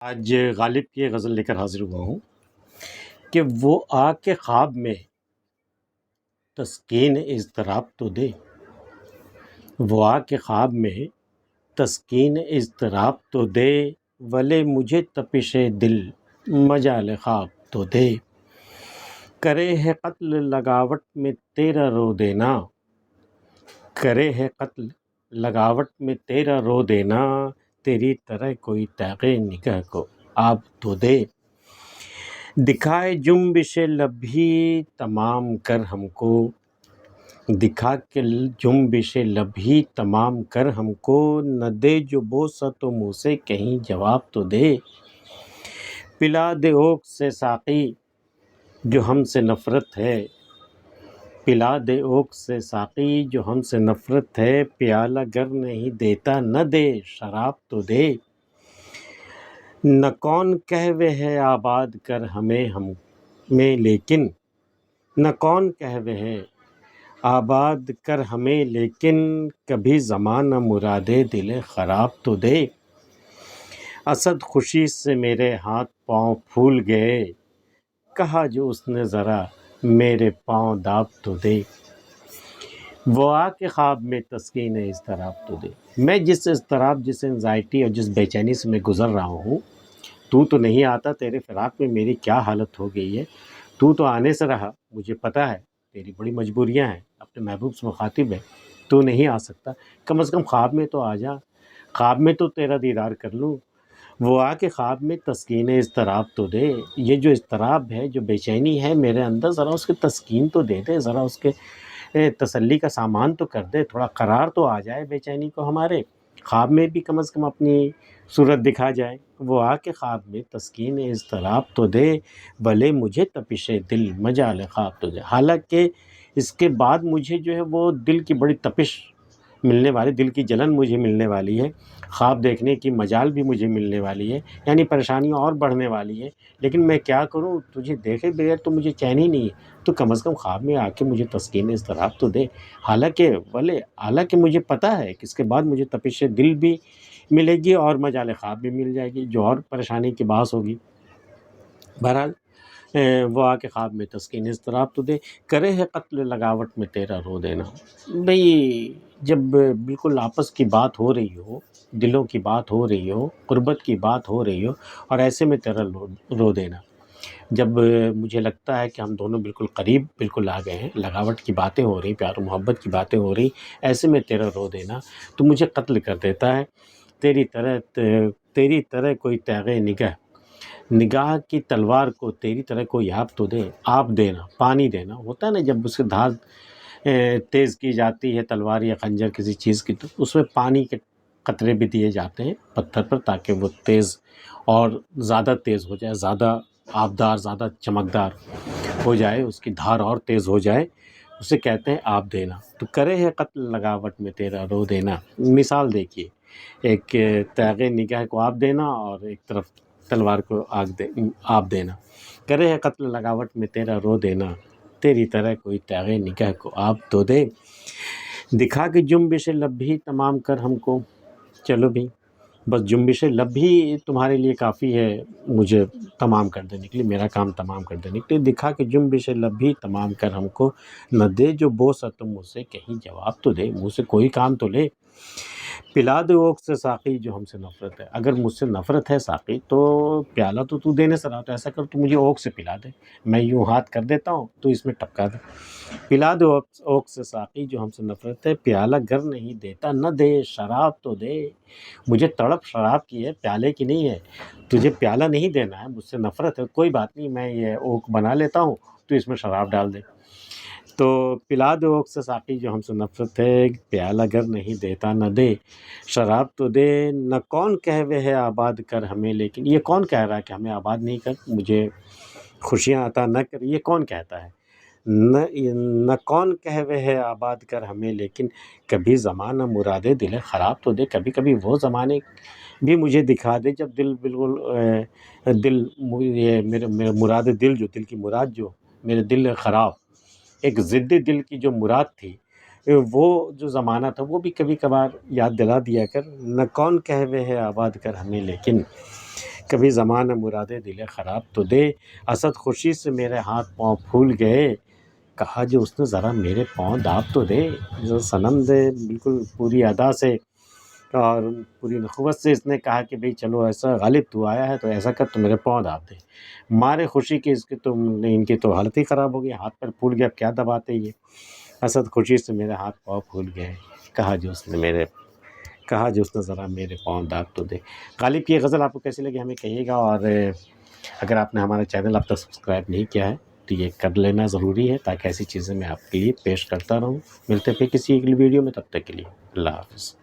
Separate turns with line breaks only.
آج غالب کی یہ غزل لے کر حاضر ہوا ہوں کہ وہ آ کے خواب میں تسکین اضطراب تو دے، وہ آ کے خواب میں تسکین اضطراب تو دے، ولے مجھے تپش دل مجال خواب تو دے، کرے ہے قتل لگاوٹ میں تیرا رو دینا، کرے ہے قتل لگاوٹ میں تیرا رو دینا، تیری طرح کوئی تیغ نگاہ کو آب تو دے، دکھائے جنبش لب بھی تمام کر ہم کو، دکھا کے جنبش لب بھی تمام کر ہم کو، نہ دے جو بوسہ تو منہ سے کہیں جواب تو دے، پلا دے اوک سے ساقی جو ہم سے نفرت ہے، پلا دے اوک سے ساقی جو ہم سے نفرت ہے، پیالہ گر نہیں دیتا نہ دے شراب تو دے، نہ کون کہوے ہے آباد کر ہمیں لیکن، نہ کون کہوے ہے آباد کر ہمیں لیکن، کبھی زمانہ مرادے دل خراب تو دے، اسد خوشی سے میرے ہاتھ پاؤں پھول گئے، کہا جو اس نے ذرا میرے پاؤں داب تو دے، وہ آ کے خواب میں تسکین اضطراب تو دے۔ میں جس اضطراب، جس انزائٹی اور جس بے چینی سے میں گزر رہا ہوں، تو نہیں آتا، تیرے فراق میں میری کیا حالت ہو گئی ہے، تو آنے سے رہا، مجھے پتہ ہے تیری بڑی مجبوریاں ہیں، اپنے محبوب سے مخاطب ہے، تو نہیں آ سکتا، کم از کم خواب میں تو آ جا، خواب میں تو تیرا دیدار کر لوں، وہ آ کے خواب میں تسکین اضطراب تو دے، یہ جو اضطراب ہے، جو بے چینی ہے میرے اندر، ذرا اس کی تسکین تو دے دے، ذرا اس کے تسلی کا سامان تو کر دے، تھوڑا قرار تو آ جائے بے چینی کو ہمارے، خواب میں بھی کم از کم اپنی صورت دکھا جائے، وہ آ کے خواب میں تسکین اضطراب تو دے، بھلے مجھے تپش دل مجال خواب تو دے، حالانکہ اس کے بعد مجھے جو ہے وہ دل کی بڑی تپش ملنے والی، دل کی جلن مجھے ملنے والی ہے، خواب دیکھنے کی مجال بھی مجھے ملنے والی ہے، یعنی پریشانیاں اور بڑھنے والی ہیں، لیکن میں کیا کروں، تجھے دیکھے بغیر تو مجھے چین ہی نہیں ہے، تو کم از کم خواب میں آ کے مجھے تسکین اضطراب تو دے، حالانکہ مجھے پتہ ہے کہ اس کے بعد مجھے تپش دل بھی ملے گی اور مجال خواب بھی مل جائے گی، جو اور پریشانی کی باعث ہوگی۔ بہرحال وہ آ کے خواب میں تسکین اضطراب تو دے، کرے ہے قتل لگاوٹ میں تیرا رو دینا۔ بھئی جب بالکل آپس کی بات ہو رہی ہو، دلوں کی بات ہو رہی ہو، قربت کی بات ہو رہی ہو، اور ایسے میں تیرا رو دینا، جب مجھے لگتا ہے کہ ہم دونوں بالکل قریب بالکل آ گئے ہیں، لگاوٹ کی باتیں ہو رہی، پیار و محبت کی باتیں ہو رہی، ایسے میں تیرا رو دینا تو مجھے قتل کر دیتا ہے، تیری طرح کوئی تیغ نگاہ کی تلوار کو تیری طرح کوئی آپ تو دے، آپ دینا، پانی دینا ہوتا ہے نا، جب اس کی دھار تیز کی جاتی ہے تلوار یا خنجر کسی چیز کی، تو اس میں پانی کے قطرے بھی دیے جاتے ہیں پتھر پر، تاکہ وہ تیز اور زیادہ تیز ہو جائے، زیادہ آبدار، زیادہ چمکدار ہو جائے، اس کی دھار اور تیز ہو جائے، اسے کہتے ہیں آپ دینا، تو کرے ہے قتل لگاوٹ میں تیرا رو دینا۔ مثال دیکھیے، ایک تیغ نگاہ کو آپ دینا اور ایک طرف تلوار کو آپ دینا، کرے ہے قتل لگاوٹ میں تیرا رو دینا، تیری طرح کوئی تیغ نگاہ کو آپ تو دے، دکھا کے جنبش لب بھی تمام کر ہم کو، چلو بھی بس جنبش لب بھی تمہارے لیے کافی ہے مجھے تمام کر دینے کے لیے، میرا کام تمام کر دینے کے لیے، دکھا کے جنبش لب بھی تمام کر ہم کو، نہ دے جو بوسہ تم مجھ سے کہیں جواب تو دے، مجھ سے کوئی کام تو لے، پلا دے اوک سے ساقی جو ہم سے نفرت ہے، اگر مجھ سے نفرت ہے ساقی تو پیالہ تو دینے سے رہا، تو ایسا کر تو مجھے اوک سے پلا دے، میں یوں ہاتھ کر دیتا ہوں تو اس میں ٹپکا دے، پلا دے اوک سے ساقی جو ہم سے نفرت ہے، پیالہ گر نہیں دیتا نہ دے شراب تو دے، مجھے تڑپ شراب کی ہے، پیالے کی نہیں ہے، تجھے پیالہ نہیں دینا ہے، مجھ سے نفرت ہے، کوئی بات نہیں، میں یہ اوک بنا لیتا ہوں، تو اس میں شراب ڈال دے، تو پلا دے اوک سے ساقی جو ہم سے نفرت ہے، پیالہ گر نہیں دیتا نہ دے شراب تو دے، نہ کون کہوے ہے آباد کر ہمیں لیکن، یہ کون کہہ رہا ہے کہ ہمیں آباد نہیں کر، مجھے خوشیاں عطا نہ کر، یہ کون کہتا ہے، نہ کون کہوے ہے آباد کر ہمیں لیکن، کبھی زمانہ مرادے دل خراب تو دے، کبھی کبھی وہ زمانے بھی مجھے دکھا دے جب دل بالکل یہ میرے مراد دل، جو دل کی مراد، جو میرے دل خراب، ایک ضد دل کی جو مراد تھی، وہ جو زمانہ تھا وہ بھی کبھی کبھار یاد دلا دیا کر، نہ کون کہوے ہے آباد کر ہمیں لیکن، کبھی زمانہ مرادے دل خراب تو دے، اسد خوشی سے میرے ہاتھ پاؤں پھول گئے، کہا جو اس نے ذرا میرے پاؤں داب تو دے۔ جو صنم دے بالکل پوری ادا سے اور پوری نخوت سے اس نے کہا کہ بھئی چلو ایسا غالب تو آیا ہے تو ایسا کر تو میرے پاؤں داب دے۔ مارے خوشی کی اس کی تو ان کی تو حالت ہی خراب ہو گئی، ہاتھ پر پھول گیا، اب کیا دباتے یہ۔ اسد خوشی سے میرے ہاتھ پاؤں پھول گئے، کہا جو اس نے ذرا میرے پاؤں داب تو دے۔ غالب کی یہ غزل آپ کو کیسی لگی ہمیں کہیے گا، اور اگر آپ نے ہمارا چینل اب تک سبسکرائب نہیں کیا ہے تو یہ کر لینا ضروری ہے تاکہ ایسی چیزیں میں آپ کے لیے پیش کرتا رہوں۔ ملتے پھر کسی اگلی ویڈیو میں، تب تک کے لیے اللہ حافظ۔